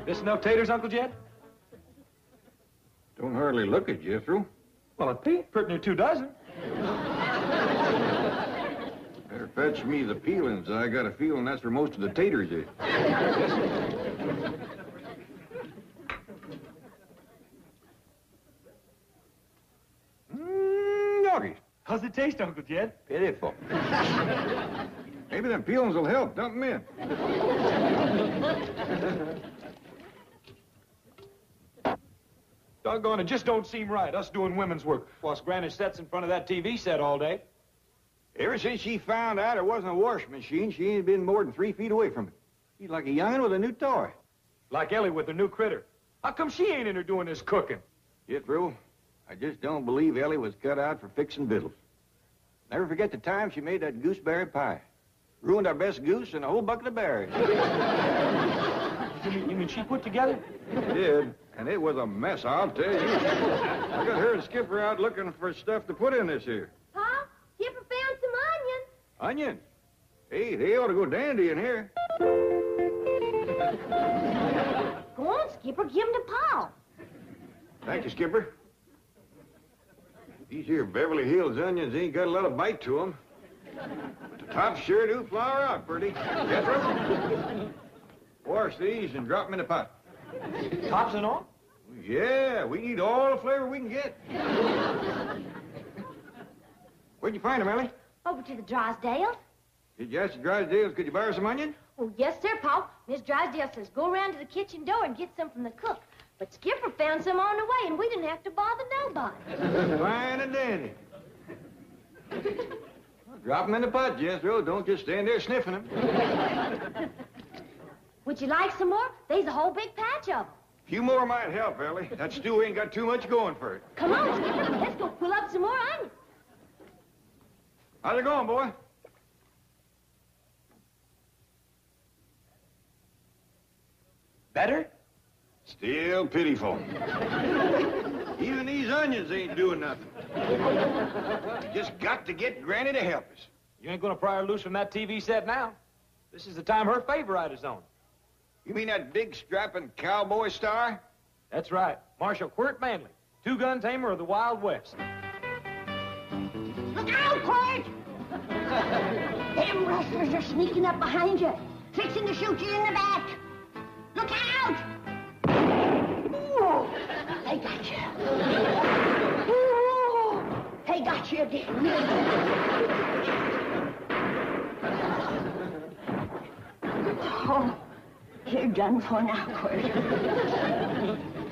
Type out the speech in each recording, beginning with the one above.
This enough taters, Uncle Jed? Don't hardly look it, Jethro. Well, it be pretty near 2 dozen. Better fetch me the peelings. I got a feeling that's where most of the taters is. Doggies. How's it taste, Uncle Jed? Pitiful. Maybe them peelings will help. Dump them in. Doggone, it just don't seem right, us doing women's work, whilst Granny sits in front of that TV set all day. Ever since she found out it wasn't a washing machine, she ain't been more than 3 feet away from it. She's like a young'un with a new toy. Like Ellie with her new critter. How come she ain't in her doing this cooking? Jethro, I just don't believe Ellie was cut out for fixing victuals. Never forget the time she made that gooseberry pie. Ruined our best goose and a whole bucket of berries. You mean she put together? She did, and it was a mess, I'll tell you. I got her and Skipper out looking for stuff to put in this here. Pa, Skipper found some onions. Onions? Hey, they ought to go dandy in here. Go on, Skipper, give them to Pa. Thank you, Skipper. These here Beverly Hills onions ain't got a lot of bite to them. But the tops sure do flower out pretty. Jethro? Wash these and drop them in the pot. Tops and all? Yeah, we need all the flavor we can get. Where'd you find them, Ellie? Over to the Drysdales. Did you ask the Drysdales, could you buy her some onion? Oh, yes, sir, Pa. Miss Drysdale says go around to the kitchen door and get some from the cook. But Skipper found some on the way, and we didn't have to bother nobody. Fine and dandy. Well, drop them in the pot, Jethro. Don't just stand there sniffing them. Would you like some more? There's a whole big patch of them. A few more might help, Ellie. That stew ain't got too much going for it. Come on, Skipper. Let's go pull up some more onions. How's it going, boy? Better? Still pitiful. Even these onions ain't doing nothing. Just got to get Granny to help us. You ain't gonna pry her loose from that TV set now. This is the time her favorite is on. You mean that big strapping cowboy star? That's right. Marshal Quirt Manley, two-gun tamer of the Wild West. Look out, Quirt! Them rustlers are sneaking up behind you, fixing to shoot you in the back. Look out! Ooh, they got you. Ooh, they got you again. Oh, you're done for now, Quirt.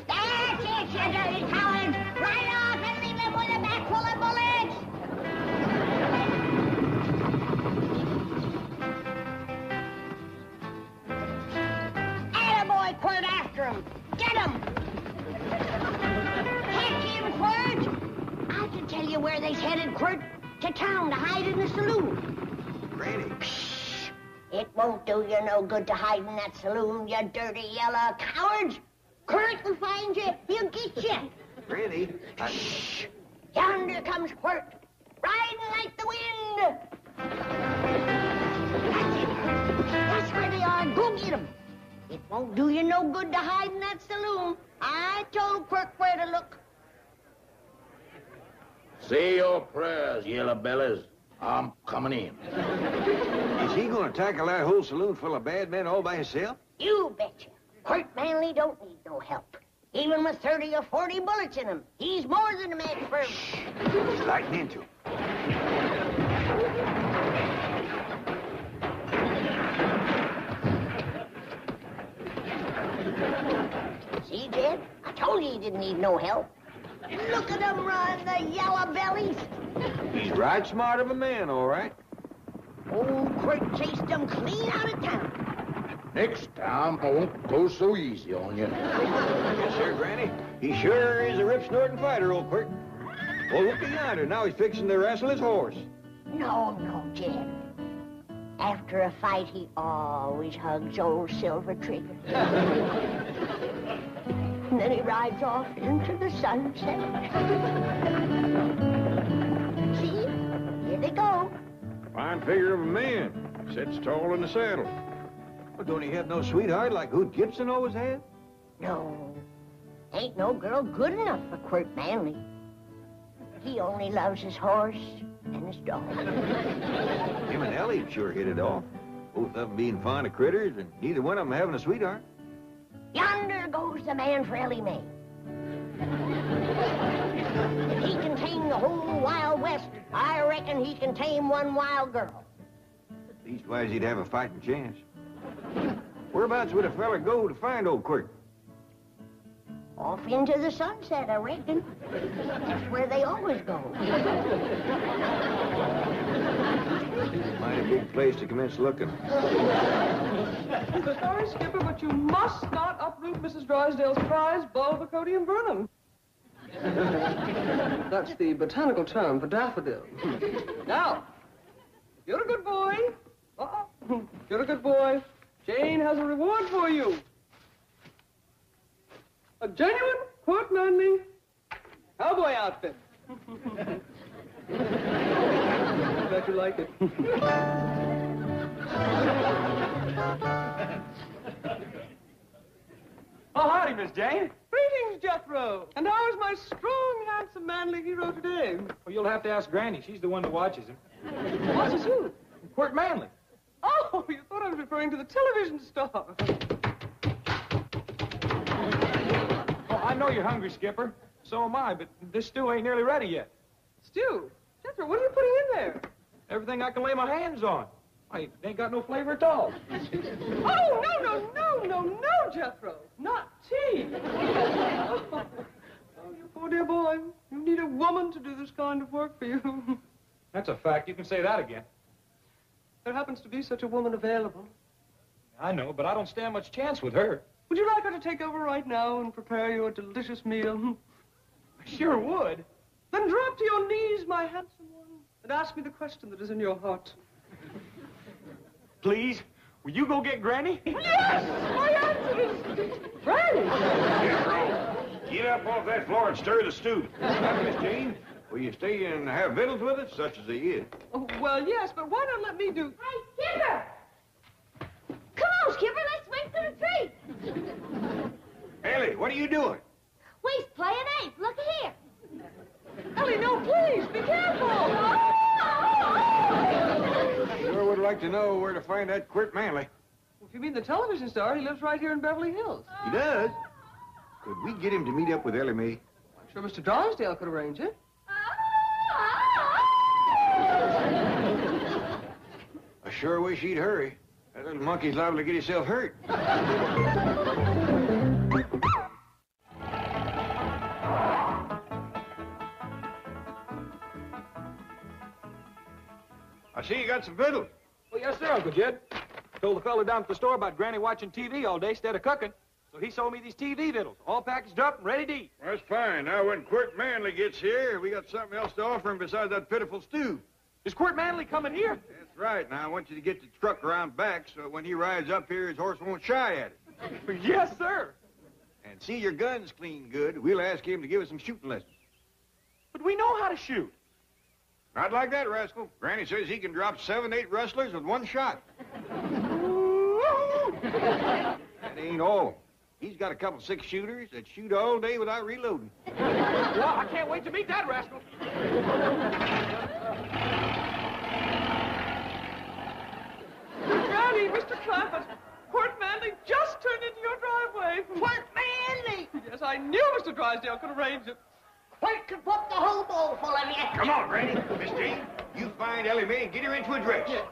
That's it, you dirty coward! Ride off and leave him with a back full of bullets! Attaboy, Quirt, after him! Get him! Catch him, Quirt! I can tell you where they's headed, Quirt. To town to hide in the saloon. Granny. It won't do you no good to hide in that saloon, you dirty yellow cowards. Quirt will find you. He'll get you. Granny? Shh. Yonder comes Quirt, riding like the wind. That's it. That's where they are. Go get 'em. It won't do you no good to hide in that saloon. I told Quirt where to look. Say your prayers, yellow bellies. I'm coming in. Is he going to tackle that whole saloon full of bad men all by himself? You betcha. Quirt Manley don't need no help. Even with 30 or 40 bullets in him, he's more than a match for him. He's lighting into him. See, Jed? I told you he didn't need no help. Look at them run, the yellow bellies. He's right smart of a man, all right. Old Quirt chased them clean out of town. Next time, I won't go so easy on you. Yes, sir, Granny. He sure is a rip-snorting fighter, old Quirt. Oh, look yonder. Now he's fixing to wrestle his horse. No, Jed. After a fight, he always hugs old Silver Trigger. And then he rides off into the sunset. See? Here they go. Fine figure of a man. Sits tall in the saddle. Well, don't he have no sweetheart like Hoot Gibson always had? No, ain't no girl good enough for Quirt Manley. He only loves his horse and his dog. Him and Ellie sure hit it off. Both of them being fond of critters, and neither one of them having a sweetheart. Yonder goes the man for Ellie Mae. If he can tame the whole Wild West, I reckon he can tame one wild girl. Leastwise, he'd have a fighting chance. Whereabouts would a fella go to find old Quirt? Off into the sunset, I reckon. That's where they always go. Mighty big place to commence looking. Sorry, Skipper, but you must not uproot Mrs. Drysdale's prize, Bulbocodium vernum. That's the botanical term for daffodil. Now, if you're a good boy, if you're a good boy, Jane has a reward for you. A genuine Quirt Manley cowboy outfit. Bet you like it. Oh, howdy, Miss Jane. Greetings, Jethro. And how is my strong, handsome, manly hero today? Well, you'll have to ask Granny. She's the one that watches him. What's who? Quirt Manley. Oh, you thought I was referring to the television star. Oh, I know you're hungry, Skipper. So am I, but this stew ain't nearly ready yet. Stew? Jethro, what are you putting in there? Everything I can lay my hands on. It ain't got no flavor at all. Oh, no, Jethro. Not tea. Oh, you poor dear boy. You need a woman to do this kind of work for you. That's a fact. You can say that again. There happens to be such a woman available. I know, but I don't stand much chance with her. Would you like her to take over right now and prepare you a delicious meal? I sure would. Then drop to your knees, my handsome one, and ask me the question that is in your heart. Please, will you go get Granny? Yes! My answer is Granny! Get up off that floor and stir the stew. Miss Jane, will you stay and have victuals with us, such as they is? Oh, well, yes, but why not let me do... Hey, Skipper! Come on, Skipper, let's swing through the tree. Ellie, what are you doing? We's playing ace. Look here. Ellie, no, please, be careful! Sure would like to know where to find that Quirt Manley. If you mean the television star, he lives right here in Beverly Hills. He does? Could we get him to meet up with Ellie Mae? I'm sure Mr. Drysdale could arrange it. I sure wish he'd hurry. That little monkey's liable to get himself hurt. I see you got some victuals. Well, yes, sir, Uncle Jed. Told the fella down at the store about Granny watching TV all day instead of cooking. So he sold me these TV victuals, all packaged up and ready to eat. Well, that's fine. Now, when Quirt Manley gets here, we got something else to offer him besides that pitiful stew. Is Quirt Manley coming here? That's right. Now, I want you to get the truck around back so when he rides up here, his horse won't shy at it. Yes, sir. And see your guns clean good. We'll ask him to give us some shooting lessons. But we know how to shoot. Not like that, rascal. Granny says he can drop 7, 8 rustlers with one shot. That ain't all. He's got a couple 6-shooters that shoot all day without reloading. Well, I can't wait to meet that rascal. Granny, Mr. Clampett, Quirt Manley just turned into your driveway. Quirt Manley! Yes, I knew Mr. Drysdale could arrange it. Quirt could put the whole bowl full of you. Come on, Granny. Miss Jane, you find Ellie Mae and get her into a dress. Yes.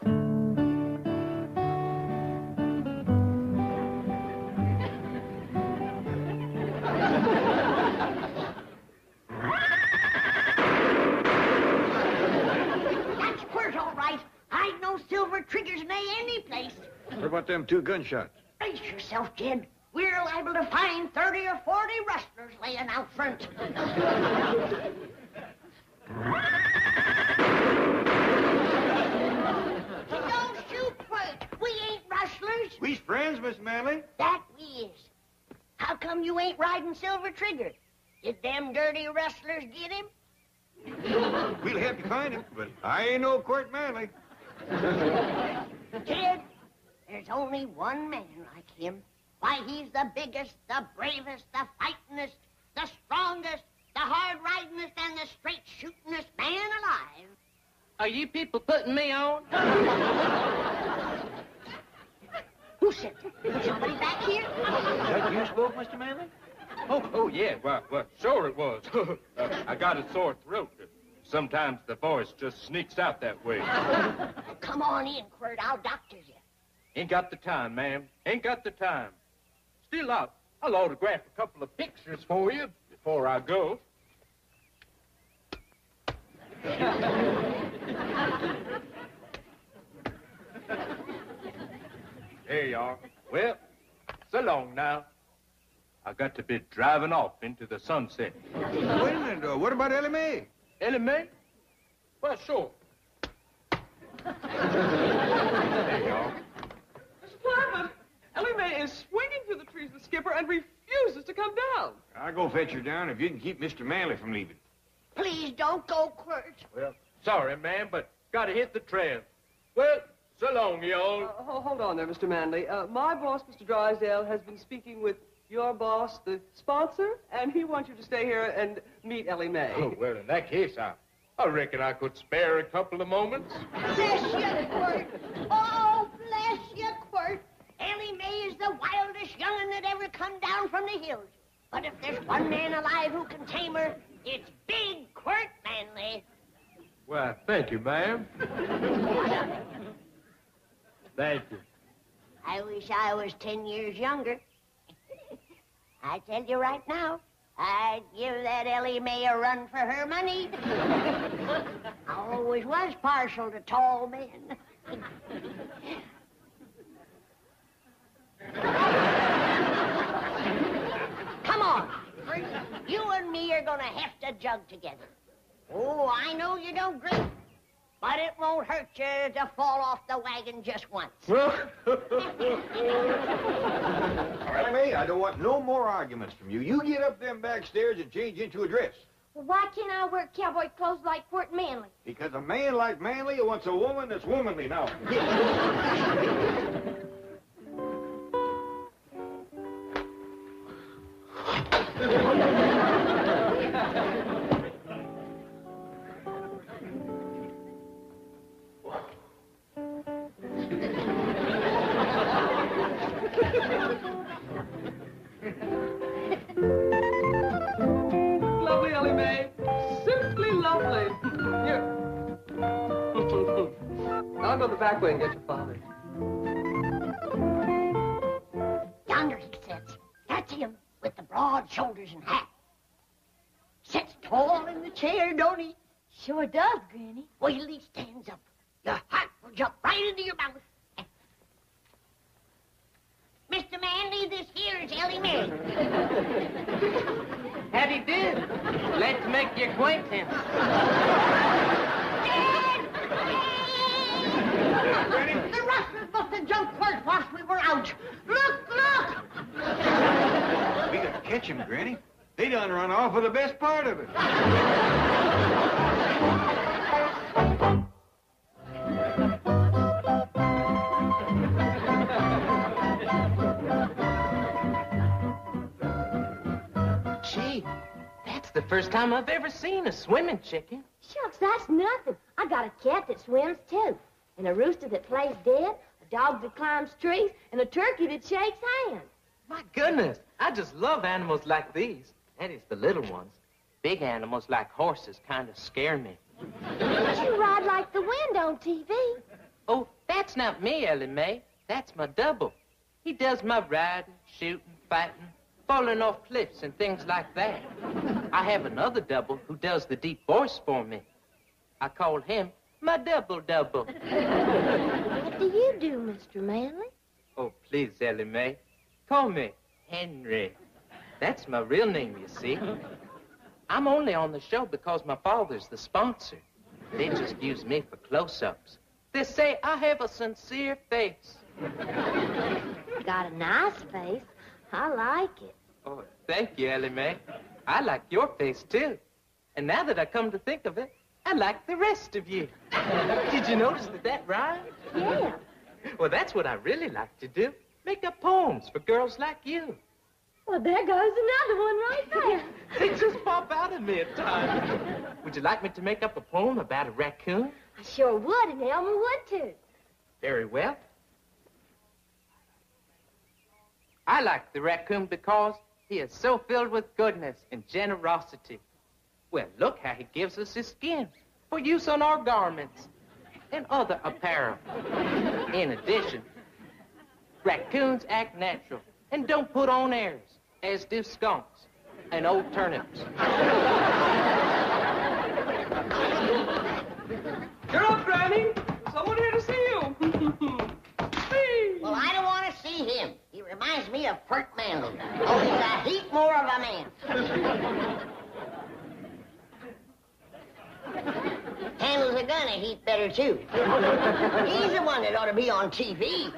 That's Quirt, all right. I'd no silver triggers in any place. What about them 2 gunshots? Brace yourself, Jed. We're liable to find 30 or 40 rustlers laying out front. Don't shoot, Quirt. We ain't rustlers. We's friends, Miss Manley. That we is. How come you ain't riding Silver Trigger? Did them dirty rustlers get him? We'll have to find him, but I ain't no Quirt Manley. Jed, there's only one man like him. Why, he's the biggest, the bravest, the fightingest, the strongest, the hard-ridingest, and the straight-shootingest man alive. Are you people putting me on? Who said that? Somebody back here? Is that you spoke, Mr. Manley? Oh, yeah. Well, sure it was. I got a sore throat. Sometimes the voice just sneaks out that way. Come on in, Quirt. I'll doctor you. Ain't got the time, ma'am. Ain't got the time. Still, I'll autograph a couple of pictures for you before I go. There you are. Well, so long now. I got to be driving off into the sunset. Wait a minute. What about Ellie Mae? Ellie Mae? Well, sure. There you are. Mr. Plattman, Ellie Mae is swinging through the trees with Skipper and refuses to come down. I'll go fetch her down if you can keep Mr. Manley from leaving. Please don't go, Quirt. Well, sorry, ma'am, but gotta hit the trail. Well, so long, y'all. Hold on there, Mr. Manley. My boss, Mr. Drysdale, has been speaking with your boss, the sponsor, and he wants you to stay here and meet Ellie Mae. Oh, well, in that case, I reckon I could spare a couple of moments. Bless you, Quirt. Oh, bless you, Quirt. Ellie Mae is the wildest young'un that ever come down from the hills. But if there's one man alive who can tame her, it's big Quirt Manley. Well, thank you, ma'am. Thank you. I wish I was 10 years younger. I tell you right now, I'd give that Ellie Mae a run for her money. I always was partial to tall men. Come on. You and me are going to have to jug together. Oh, I know you don't drink, but it won't hurt you to fall off the wagon just once. Ellie Mae, I don't want no more arguments from you. You get up them back stairs and change into a dress. Well, why can't I wear cowboy clothes like Quirt Manley? Because a man like Manley wants a woman that's womanly now. Lovely, Ellie Mae. Simply lovely. Here. I'll go the back way and get your father. Yonder he sits. That's him, with the broad shoulders and hat. Sits tall in the chair, don't he? Sure does, Granny. Wait till he stands up. Your heart will jump right into your mouth. Mr. Manley, this here is Ellie Mae. Howdy do. Glad to make your acquaintance. Dad! The rustlers must have jumped Quirt whilst we were out. Look, look! We got to catch him, Granny. They done run off with the best part of it. Gee, that's the first time I've ever seen a swimming chicken. Shucks, that's nothing. I got a cat that swims, too. And a rooster that plays dead, a dog that climbs trees, and a turkey that shakes hands. My goodness, I just love animals like these. That is, the little ones. Big animals like horses kind of scare me. But you ride like the wind on TV. Oh, that's not me, Ellie Mae. That's my double. He does my riding, shooting, fighting, falling off cliffs and things like that. I have another double who does the deep voice for me. I call him my double-double. What do you do, Mr. Manley? Oh, please, Ellie Mae. Call me Henry. That's my real name, you see. I'm only on the show because my father's the sponsor. They just use me for close-ups. They say I have a sincere face. Got a nice face. I like it. Oh, thank you, Ellie Mae. I like your face, too. And now that I come to think of it, I like the rest of you. Did you notice that rhymed? Yeah. Well, that's what I really like to do. Make up poems for girls like you. Well, there goes another one right there. They just pop out of me at times. Would you like me to make up a poem about a raccoon? I sure would, and Elmer would, too. Very well. I like the raccoon because he is so filled with goodness and generosity. Well, look how he gives us his skin for use on our garments and other apparel. In addition, raccoons act natural and don't put on airs, as do skunks and old turnips. You're up, Granny. Someone here to see you. Well, I don't want to see him. He reminds me of Burt Manley. Oh, he's a heap more of a man. Handles a gun a heap better, too. He's the one that ought to be on TV.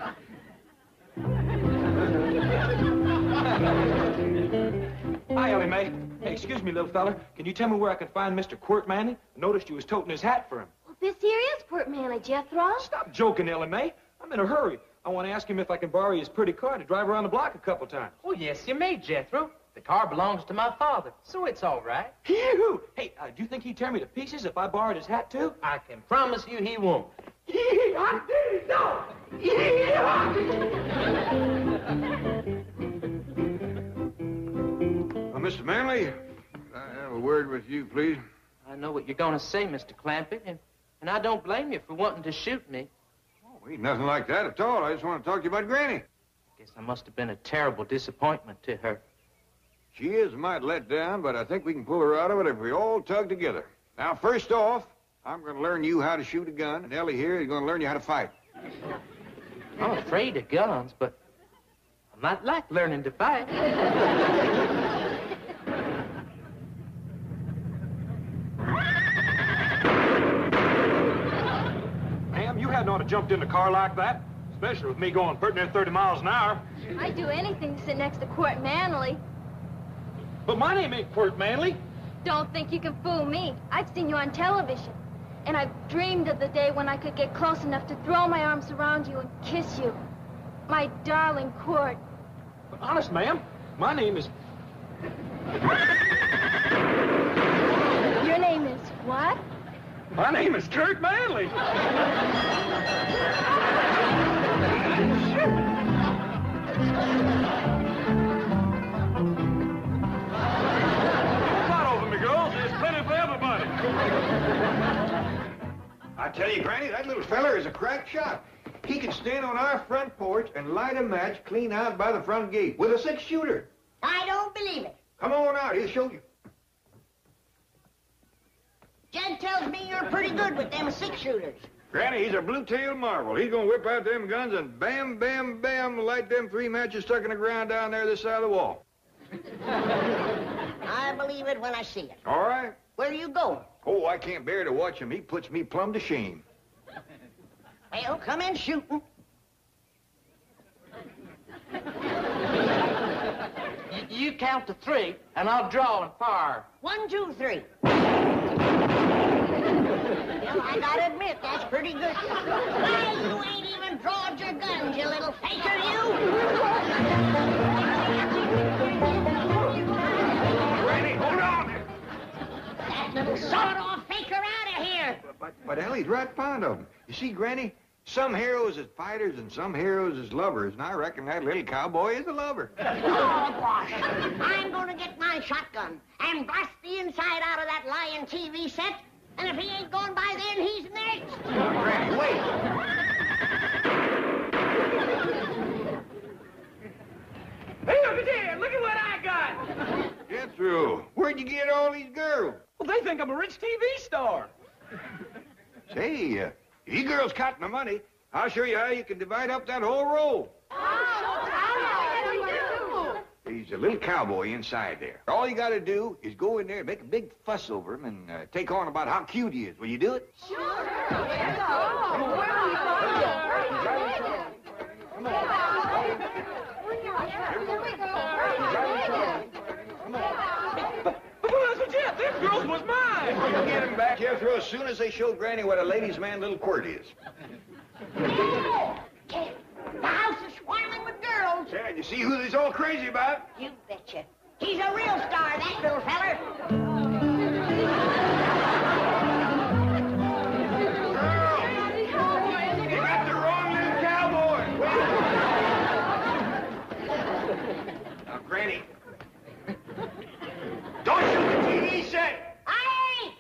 Hi, Ellie Mae. Hey, excuse me, little fella. Can you tell me where I can find Mr. Quirt Manley? I noticed you was toting his hat for him. Well, this here is Quirt Manley, Jethro. Stop joking, Ellie Mae. I'm in a hurry. I want to ask him if I can borrow his pretty car to drive around the block a couple times. Oh, yes, you may, Jethro. The car belongs to my father, so it's all right. Phew! Hey, do you think he'd tear me to pieces if I borrowed his hat, too? I can promise you he won't. No! Mr. Manley, can I have a word with you, please? I know what you're going to say, Mr. Clampett, and I don't blame you for wanting to shoot me. Oh, ain't nothing like that at all. I just want to talk to you about Granny. Guess I must have been a terrible disappointment to her. She is a mite let down, but I think we can pull her out of it if we all tug together. Now, first off, I'm going to learn you how to shoot a gun, and Ellie here is going to learn you how to fight. I'm afraid of guns, but I might like learning to fight. Ma'am, you hadn't ought to jumped in the car like that, especially with me going pretty near 30 miles an hour. I'd do anything to sit next to Quirt Manley. But my name ain't Quirt Manley. Don't think you can fool me. I've seen you on television. And I've dreamed of the day when I could get close enough to throw my arms around you and kiss you. My darling Quirt. But honest, ma'am, my name is... Your name is what? My name is Kurt Manley. Not over me, girls. There's plenty for everybody. I tell you, Granny, that little feller is a crack shot. He can stand on our front porch and light a match clean out by the front gate with a 6-shooter. I don't believe it. Come on out. He'll show you. Jed tells me you're pretty good with them 6-shooters. Granny, he's a blue-tailed marvel. He's gonna whip out them guns and bam, bam, bam, light them 3 matches stuck in the ground down there this side of the wall. I believe it when I see it. All right? Where are you going? Oh, I can't bear to watch him. He puts me plumb to shame. Well, come in shooting. You count to 3, and I'll draw and fire. 1, 2, 3. Well, I gotta admit, that's pretty good. Why, you ain't even drawed your guns, you little faker, you! Granny, hold on! That little sawed-off faker out of here! But Ellie's right fond of him. You see, Granny, some heroes is fighters and some heroes is lovers, and I reckon that little cowboy is a lover. Oh, gosh. I'm gonna get my shotgun and blast the inside out of that lying TV set, and if he ain't gone by then, he's next. Granny, wait. Hey, look at there. Look at what I got. Get through. Where'd you get all these girls? Well, they think I'm a rich TV star. Say, if you girls caught my money, I'll show you how you can divide up that whole roll. He's a little cowboy inside there. All you got to do is go in there and make a big fuss over him and take on about how cute he is. Will you do it? Sure. Them girls was mine. You'll get him back, Jethro, as soon as they show Granny what a ladies' man little Quirt is. The house is swarming with girls. Say, you see who this all crazy about? You betcha. He's a real star, that little feller. You got the wrong little cowboy. Now, Granny, don't shoot the TV set. I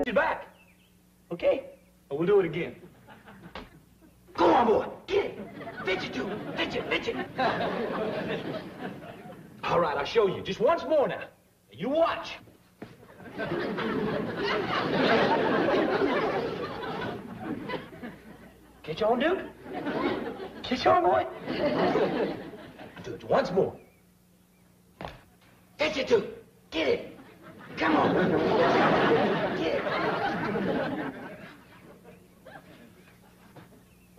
You're back. Okay? Well, we'll do it again. Go on, boy. Get it. Fetch it to him. Fetch it. Fetch it. All right, I'll show you. Just once more now. You watch. Catch on, dude? Catch on, boy? Do it once more. Fetch it to him. Get it. Come on. Get it.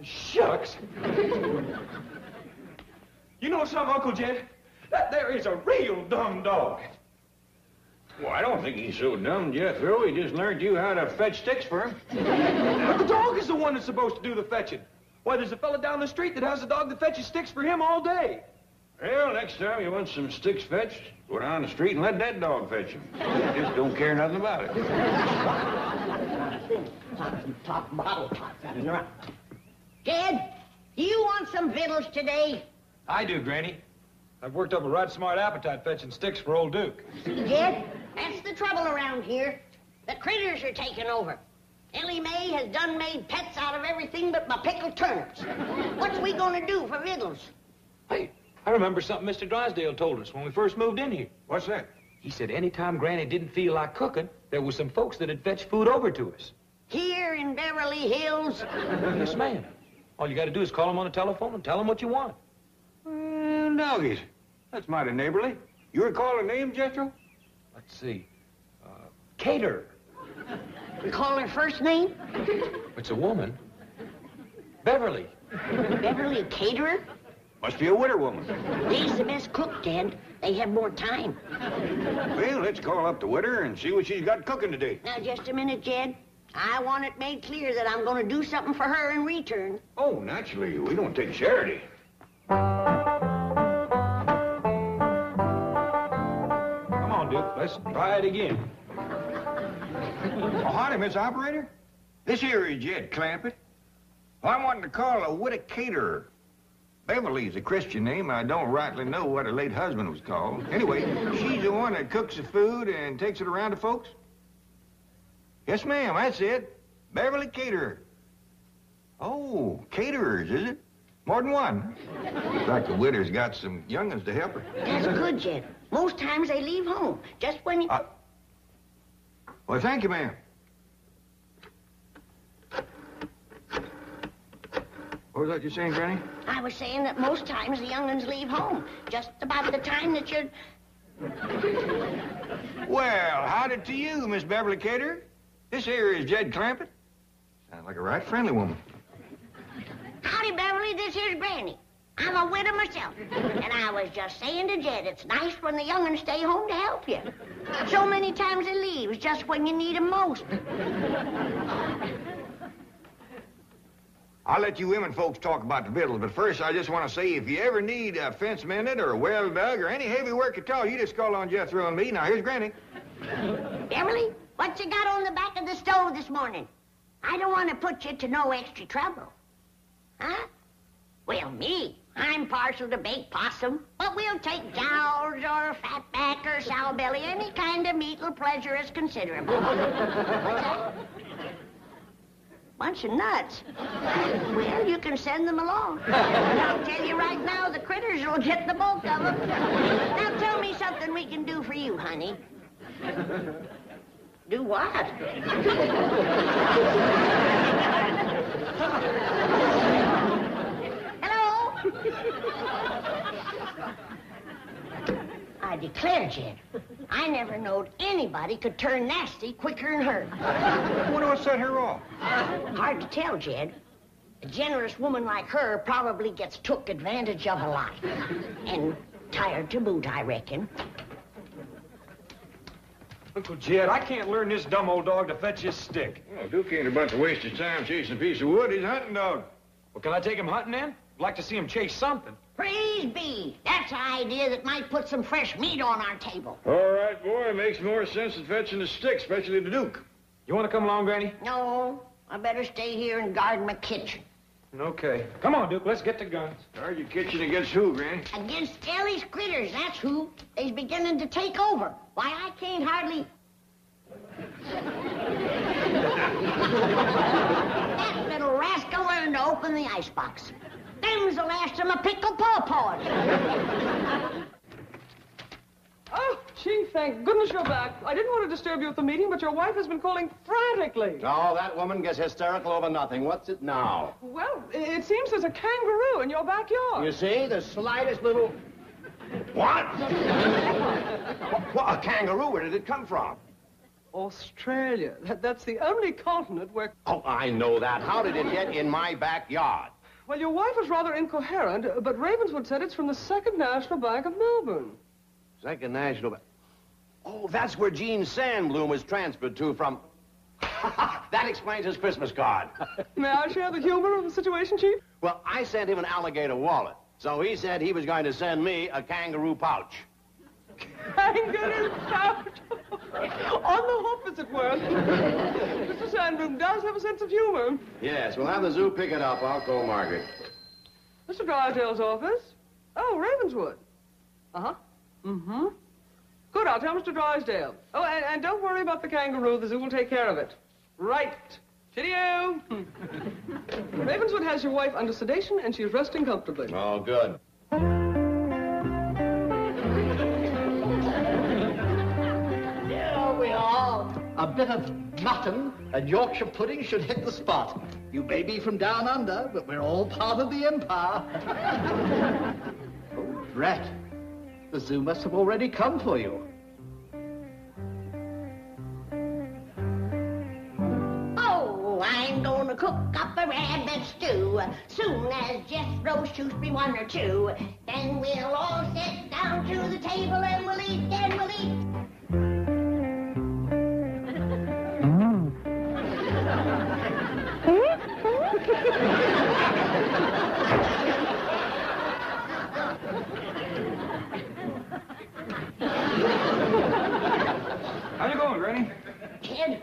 Shucks. You know something, Uncle Jed? That there is a real dumb dog. Well, I don't think he's so dumb, Jethro. He just learned you how to fetch sticks for him. But the dog is the one that's supposed to do the fetching. Why, there's a fella down the street that has a dog that fetches sticks for him all day. Well, next time you want some sticks fetched, go down the street and let that dog fetch them. Just don't care nothing about it. top bottle top. Jed, do you want some victuals today? I do, Granny. I've worked up a right smart appetite fetching sticks for old Duke. See, Jed, that's the trouble around here. The critters are taking over. Ellie Mae has done made pets out of everything but my pickled turnips. What's we gonna do for victuals? Hey, I remember something Mr. Drysdale told us when we first moved in here. What's that? He said anytime Granny didn't feel like cooking, there was some folks that'd fetch food over to us. Here in Beverly Hills? Yes, ma'am. All you gotta do is call them on the telephone and tell them what you want. Well, doggies. That's mighty neighborly. You recall her name, Jethro? Let's see. Cater. We call her first name? It's a woman. Beverly. Beverly a caterer? Must be a widow woman. They's the best cook, Jed. They have more time. Well, let's call up the widow and see what she's got cooking today. Now, just a minute, Jed. I want it made clear that I'm going to do something for her in return. Oh, naturally. We don't take charity. Come on, Duke. Let's try it again. Oh, howdy, Miss Operator. This here is Jed Clampett. Well, I'm wanting to call a widow caterer. Beverly's a Christian name. I don't rightly know what her late husband was called. Anyway, she's the one that cooks the food and takes it around to folks. Yes, ma'am, that's it. Beverly Caterer. Oh, caterers, is it? More than one. Looks like the widow's got some young'uns to help her. That's good, Jed. Most times they leave home, just when you... Well, thank you, ma'am. What was that you're saying, Granny? I was saying that most times the young'uns leave home, just about the time that you're... Well, howdy to you, Miss Beverly Caterer. This here is Jed Clampett. Sounds like a right friendly woman. Howdy, Beverly, this here's Granny. I'm a widow myself. And I was just saying to Jed, it's nice when the young'uns stay home to help you. So many times they leave, just when you need 'em most. I'll let you women folks talk about the victuals, but first I just want to say if you ever need a fence mended or a well dug or any heavy work at all, you just call on Jethro and me. Now, here's Granny. Beverly, what you got on the back of the stove this morning? I don't want to put you to no extra trouble. Huh? Well, me, I'm partial to baked possum, but we'll take jowls or fatback or sow belly. Any kind of meat will pleasure us considerable. What's that? Bunch of nuts. Well, you can send them along. I'll tell you right now, the critters will get the bulk of them. Now tell me something we can do for you, honey. Do what? Hello? I declare, Jed, I never knowed anybody could turn nasty quicker than her. I wonder what set her off. Hard to tell, Jed. A generous woman like her probably gets took advantage of a lot. And tired to boot, I reckon. Uncle Jed, I can't learn this dumb old dog to fetch his stick. Well, Duke ain't a bunch of wasted time chasing a piece of wood. He's a hunting dog. Well, can I take him hunting then? I'd like to see him chase something. Praise be. That's an idea that might put some fresh meat on our table. All right, boy. It makes more sense than fetching a stick, especially the Duke. You want to come along, Granny? No, I better stay here and guard my kitchen. Okay. Come on, Duke. Let's get the guns. Guard your kitchen against who, Granny? Against Ellie's critters, that's who. They's beginning to take over. Why, I can't hardly... That little rascal learned to open the icebox. Them's the last of my pickled pawpaws. Oh, gee, thank goodness you're back. I didn't want to disturb you at the meeting, but your wife has been calling frantically. Oh, that woman gets hysterical over nothing. What's it now? Well, it seems there's a kangaroo in your backyard. You see, the slightest little... What? What? A kangaroo? Where did it come from? Australia. That's the only continent where... Oh, I know that. How did it get in my backyard? Well, your wife was rather incoherent, but Ravenswood said it's from the Second National Bank of Melbourne. Second National Bank. Oh, that's where Gene Sandbloom was transferred to from... That explains his Christmas card. May I share the humor of the situation, Chief? Well, I sent him an alligator wallet, so he said he was going to send me a kangaroo pouch. Kangaroo pouch. On the hoof, as it were. Mr. Sandbloom does have a sense of humor. Yes, we'll have the zoo pick it up. I'll call Margaret. Mr. Drysdale's office? Oh, Ravenswood. Uh-huh. Mm-hmm. Good, I'll tell Mr. Drysdale. Oh, and don't worry about the kangaroo. The zoo will take care of it. Right. Cheerio. Ravenswood has your wife under sedation, and she's resting comfortably. Oh, good. There we are. A bit of mutton and Yorkshire pudding should hit the spot. You may be from down under, but we're all part of the empire. Oh, drat. The zoo must have already come for you. Oh, I'm gonna cook up a rabbit stew. Soon as Jethro shoots me one or two, then we'll all sit down to the table and we'll eat and we'll eat. How you going, Granny? Kid,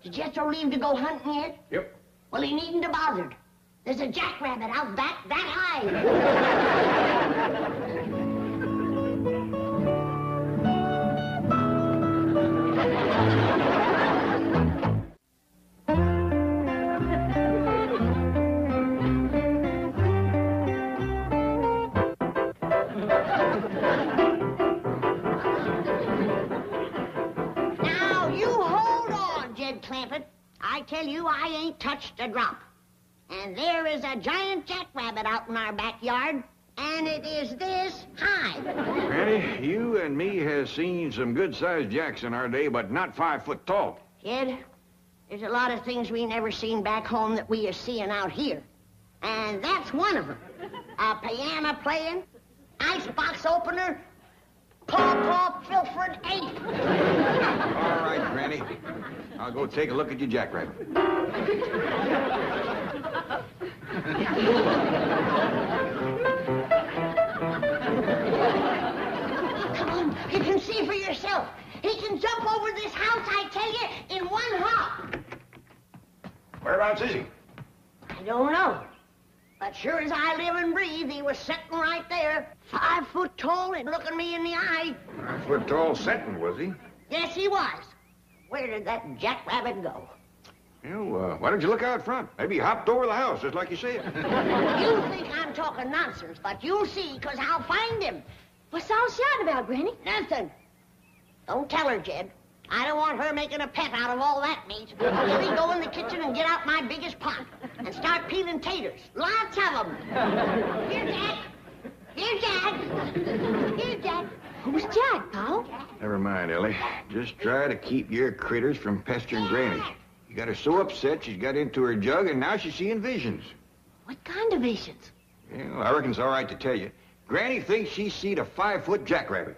did Jethro leave to go hunting yet? Yep. Well, he needn't have bothered. There's a jackrabbit out back that high. Now, you hold on, Jed Clampett. I tell you, I ain't touched a drop. And there is a giant jackrabbit out in our backyard, and it is this high. Granny, you and me has seen some good-sized jacks in our day, but not 5 foot tall. Kid, there's a lot of things we never seen back home that we are seeing out here. And that's one of them. A piano playing, icebox opener, paw Filford ape. All right, Granny. I'll go take a look at your jackrabbit. Come on, you can see for yourself. He can jump over this house, I tell you, in one hop. Whereabouts is he? I don't know. But sure as I live and breathe, he was sitting right there, 5 foot tall and looking me in the eye. 5 foot tall setting, was he? Yes, he was. Where did that jackrabbit go? Why don't you look out front? Maybe he hopped over the house, just like you said. You think I'm talking nonsense, but you'll see, 'cause I'll find him. What's all shouting about, Granny? Nothing. Don't tell her, Jed. I don't want her making a pet out of all that meat. Let me go in the kitchen and get out my biggest pot and start peeling taters. Lots of them. Here, Jack. Here, Jack. Here, Jack. Who's Jack, Paul? Never mind, Ellie. Just try to keep your critters from pestering Granny. You got her so upset she's got into her jug, and now she's seeing visions. What kind of visions? Well, I reckon it's all right to tell you. Granny thinks she seen a 5-foot jackrabbit.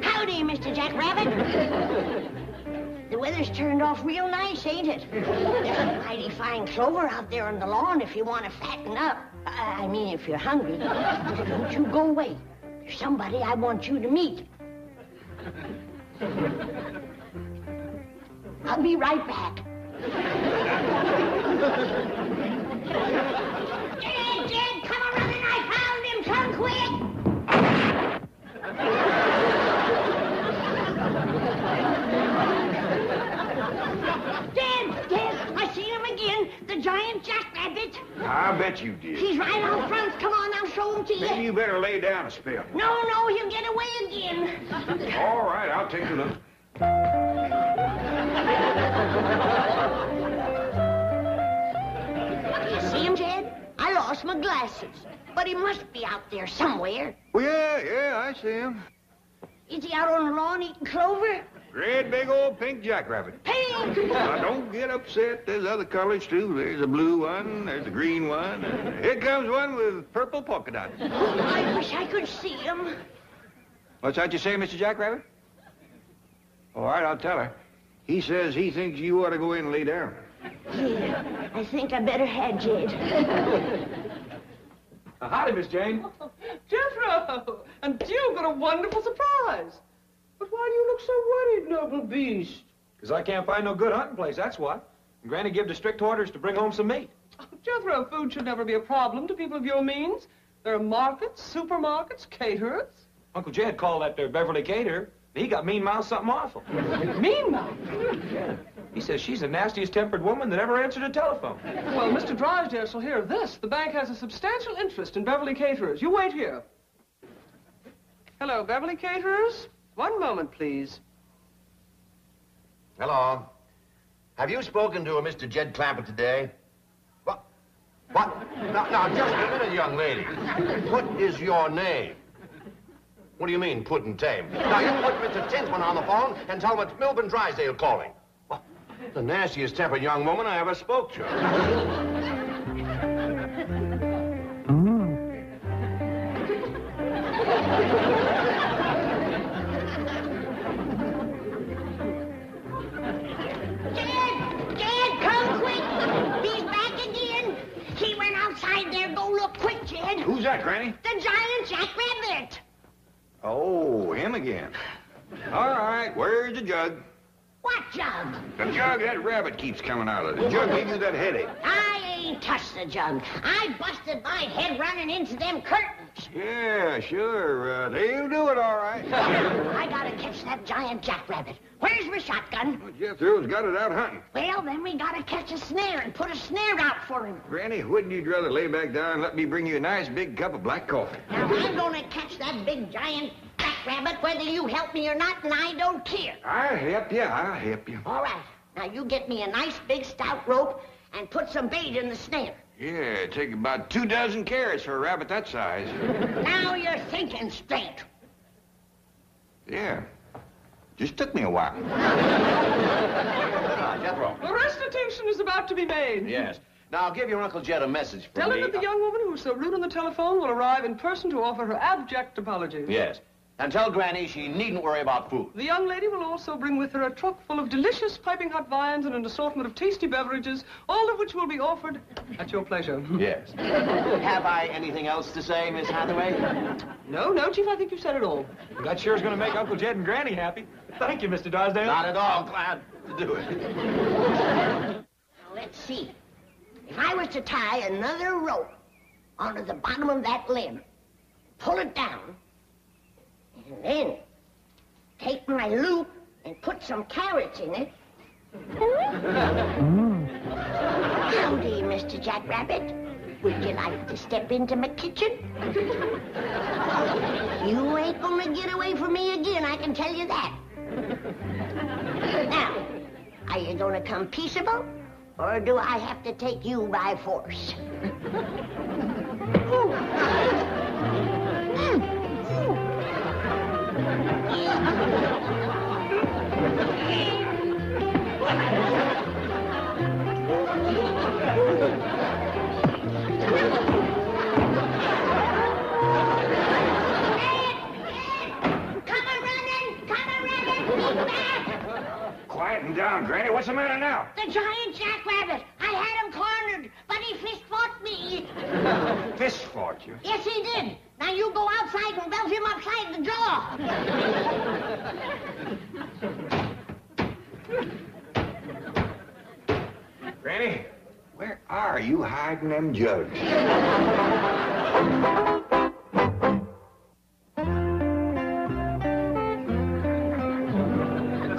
Howdy, Mr. Jackrabbit. The weather's turned off real nice, ain't it? There's some mighty fine clover out there on the lawn if you want to fatten up. I mean, if you're hungry. Don't you go away. There's somebody I want you to meet. I'll be right back. Jed, come a running. I found him. Come quick. Dad, I seen him again. The giant jackrabbit. I bet you did. He's right out front. Come on, I'll show him to you. Maybe you better lay down a spell. No, he'll get away again. All right, I'll take a look. You see him, Jed? I lost my glasses. But he must be out there somewhere. Well, yeah, I see him. Is he out on the lawn eating clover? Great big old pink jackrabbit. Pink! Now, don't get upset. There's other colors, too. There's a blue one. There's a green one. Here comes one with purple polka dots. I wish I could see him. What's that you say, Mr. Jackrabbit? All right, I'll tell her. He says he thinks you ought to go in and lay down. Yeah, I think I better had Jed. Howdy, Miss Jane. Jethro! And you've got a wonderful surprise. But why do you look so worried, noble beast? Because I can't find no good hunting place, that's what. And Granny gave the strict orders to bring home some meat. Oh, Jethro, food should never be a problem to people of your means. There are markets, supermarkets, caterers. Uncle Jed called that there Beverly caterer. He got mean-mouthed something awful. Mean-mouthed? Yeah. He says she's the nastiest tempered woman that ever answered a telephone. Well, Mr. Drysdale shall hear this. The bank has a substantial interest in Beverly Caterers. You wait here. Hello, Beverly Caterers. One moment, please. Hello. Have you spoken to a Mr. Jed Clampett today? What? Now, just a minute, young lady. What is your name? What do you mean, put and tame? Now, you put Mr. Tinsman on the phone and tell him it's Milburn Drysdale calling. Well, the nastiest tempered young woman I ever spoke to. Jed, come quick. He's back again. He went outside there. Go look quick, Jed. Who's that, Granny? The giant jackrabbit. Oh, him again. All right, where's the jug? What jug? The jug that rabbit keeps coming out of. The jug gave you that headache. I ain't touched the jug. I busted my head running into them curtains. Yeah, sure. They'll do it all right. I gotta catch that giant jackrabbit. Where's my shotgun? Well, Jethro's got it out hunting. Well, then we gotta catch a snare and put a snare out for him. Granny, wouldn't you rather lay back down and let me bring you a nice big cup of black coffee? Now, I'm gonna catch that big giant jackrabbit whether you help me or not, and I don't care. I'll help you. All right. Now, you get me a nice big stout rope and put some bait in the snare. Yeah, it'd take about 24 carrots for a rabbit that size. Now you're thinking straight. Yeah. Just took me a while. Jethro. The restitution is about to be made. Yes. Now, give your Uncle Jed a message from Tell me. him that the young woman who was so rude on the telephone will arrive in person to offer her abject apologies. Yes. And tell Granny she needn't worry about food. The young lady will also bring with her a truck full of delicious piping hot viands and an assortment of tasty beverages, all of which will be offered at your pleasure. Yes. Have I anything else to say, Miss Hathaway? No, Chief, I think you said it all. That sure is going to make Uncle Jed and Granny happy. Thank you, Mr. Drysdale. Not at all. Glad to do it. Now, let's see. If I was to tie another rope onto the bottom of that limb, pull it down, and then take my loop and put some carrots in it. Howdy, Mr. Jackrabbit. Would you like to step into my kitchen? You ain't gonna get away from me again, I can tell you that. Now, are you gonna come peaceable, or do I have to take you by force? Quieten down, Granny. What's the matter now? The giant jackrabbit. I had him cornered, but he fist-fought me. Fist fought you? Yes, he did. Now you go outside and belt him upside the jaw. Granny, where are you hiding them jugs?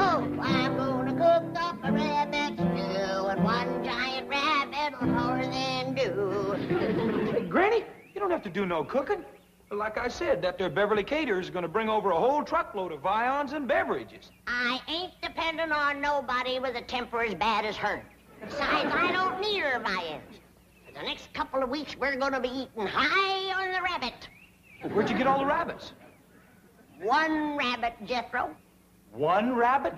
Oh, I'm gonna cook up a rabbit stew, and one giant rabbit will more than do. Hey, Granny, you don't have to do no cooking. Like I said, that there Beverly Caterers is going to bring over a whole truckload of viands and beverages. I ain't depending on nobody with a temper as bad as hers. Besides, I don't need her viands. For the next couple of weeks, we're gonna be eating high on the rabbit. Well, where'd you get all the rabbits? One rabbit, Jethro. One rabbit?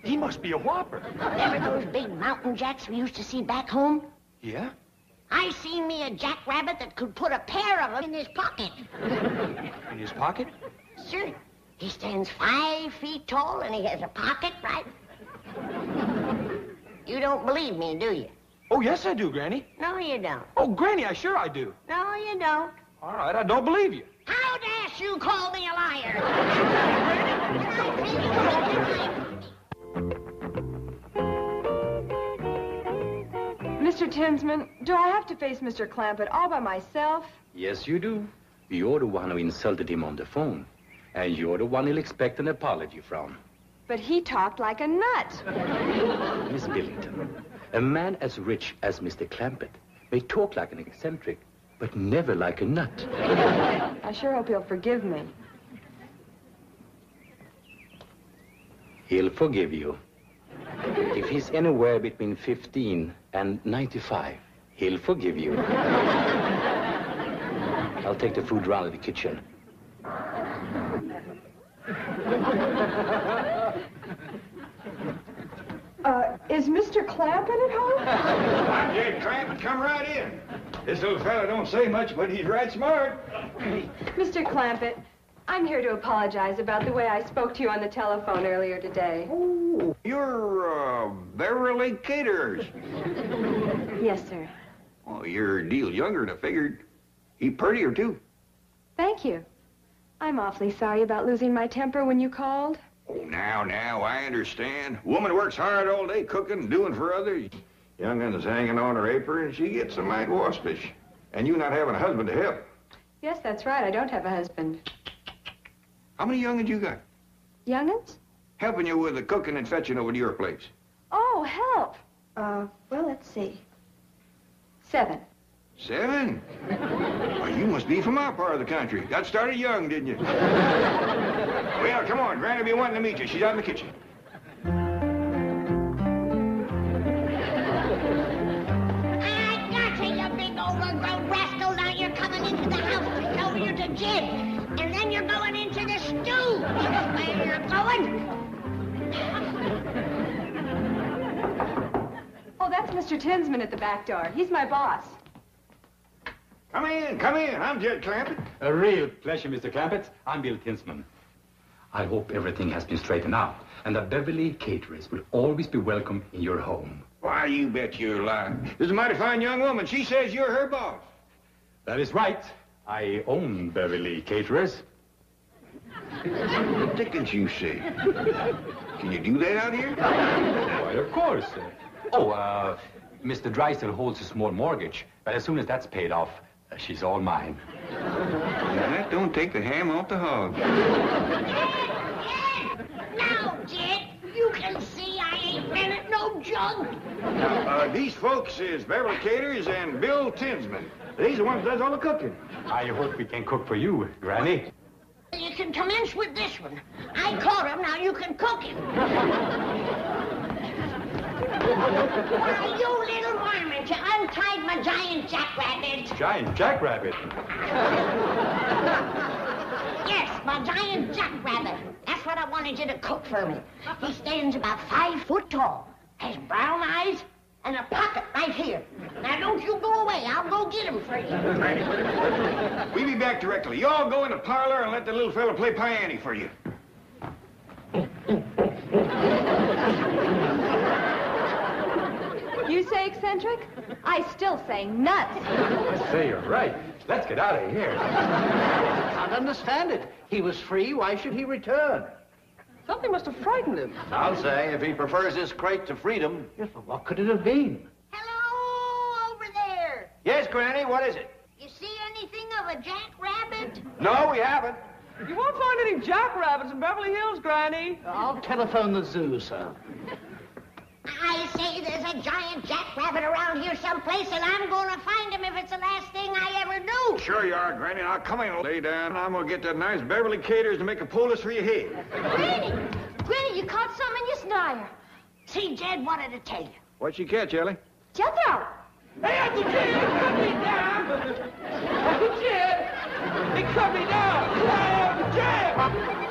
He must be a whopper. Remember those big mountain jacks we used to see back home? Yeah? I seen me a jackrabbit that could put a pair of them in his pocket. In his pocket? Sure. He stands 5 feet tall and he has a pocket right. You don't believe me, do you? Oh, yes, I do, Granny. No, you don't. Oh, Granny, I sure I do. No, you don't. All right, I don't believe you. How dare you call me a liar? Mr. Tinsman, do I have to face Mr. Clampett all by myself? Yes, you do. You're the one who insulted him on the phone. And you're the one he'll expect an apology from. But he talked like a nut. Miss Billington, a man as rich as Mr. Clampett may talk like an eccentric, but never like a nut. I sure hope he'll forgive me. He'll forgive you. If he's anywhere between 15 and 95, he'll forgive you. I'll take the food round to the kitchen. Is Mr. Clampett at home? I'm Jed Clampett. Come right in. This little fella don't say much, but he's right smart. Mr. Clampett, I'm here to apologize about the way I spoke to you on the telephone earlier today. Oh, you're, Beverly Caterers. Yes, sir. Oh, you're a deal younger than I figured. He prettier, too. Thank you. I'm awfully sorry about losing my temper when you called. Oh, now, I understand. Woman works hard all day cooking and doing for others. Young'un's hanging on her apron, and she gets a mite waspish. And you not having a husband to help. Yes, that's right. I don't have a husband. How many young'uns you got? Young'uns? Helping you with the cooking and fetching over to your place. Oh, help. Well, let's see. 7. 7? Well, you must be from our part of the country. Got started young, didn't you? Well, come on. Granny will be wanting to meet you. She's out in the kitchen. I got you, you big overgrown rascal. Now you're coming into the house to show you to Jed. And then you're going into the stew. That's where you're going. Oh, that's Mr. Tinsman at the back door. He's my boss. Come in, come in. I'm Jed Clampett. A real pleasure, Mr. Clampett. I'm Bill Tinsman. I hope everything has been straightened out, and the Beverly Caterers will always be welcome in your home. Why, you bet you're lying. This is a mighty fine young woman. She says you're her boss. That is right. I own Beverly Caterers. What dickens you say? Can you do that out here? Why, of course. Mr. Drysdale holds a small mortgage, but as soon as that's paid off, She's all mine. Now, that don't take the ham off the hog. Now, Jed, you can see I ain't been at no jug. Now, these folks is Beverly Caters and Bill Tinsman. These are the ones that does all the cooking. I hope we can cook for you, Granny. You can commence with this one. I caught him, now you can cook him. Why, you little varmint, you untied my giant jackrabbit. Giant jackrabbit? Yes, my giant jackrabbit. That's what I wanted you to cook for me. He stands about 5 foot tall, has brown eyes, and a pocket right here. Now, don't you go away. I'll go get him for you. Right. We'll be back directly. You all go in the parlor and let the little fella play piano for you. You say eccentric? I still say nuts. I say you're right. Let's get out of here. Can't understand it. He was free. Why should he return? Something must have frightened him. I'll say, if he prefers his crate to freedom. Yes, but what could it have been? Hello, over there. Yes, Granny, what is it? You see anything of a jackrabbit? No, we haven't. You won't find any jackrabbits in Beverly Hills, Granny. I'll telephone the zoo, sir. I say there's a giant jackrabbit around here someplace, and I'm going to find him if it's the last thing I ever do. Sure you are, Granny. Now, come in, lay down. I'm going to get that nice Beverly Caters to make a poultice for your head. Granny, you caught some in your snare. See, Jed, what did it tell you? What'd she catch, Ellie? Jethro! Hey, Uncle Jed, cut me down! Uncle Jed, he cut me down! Hey, Uncle Jed!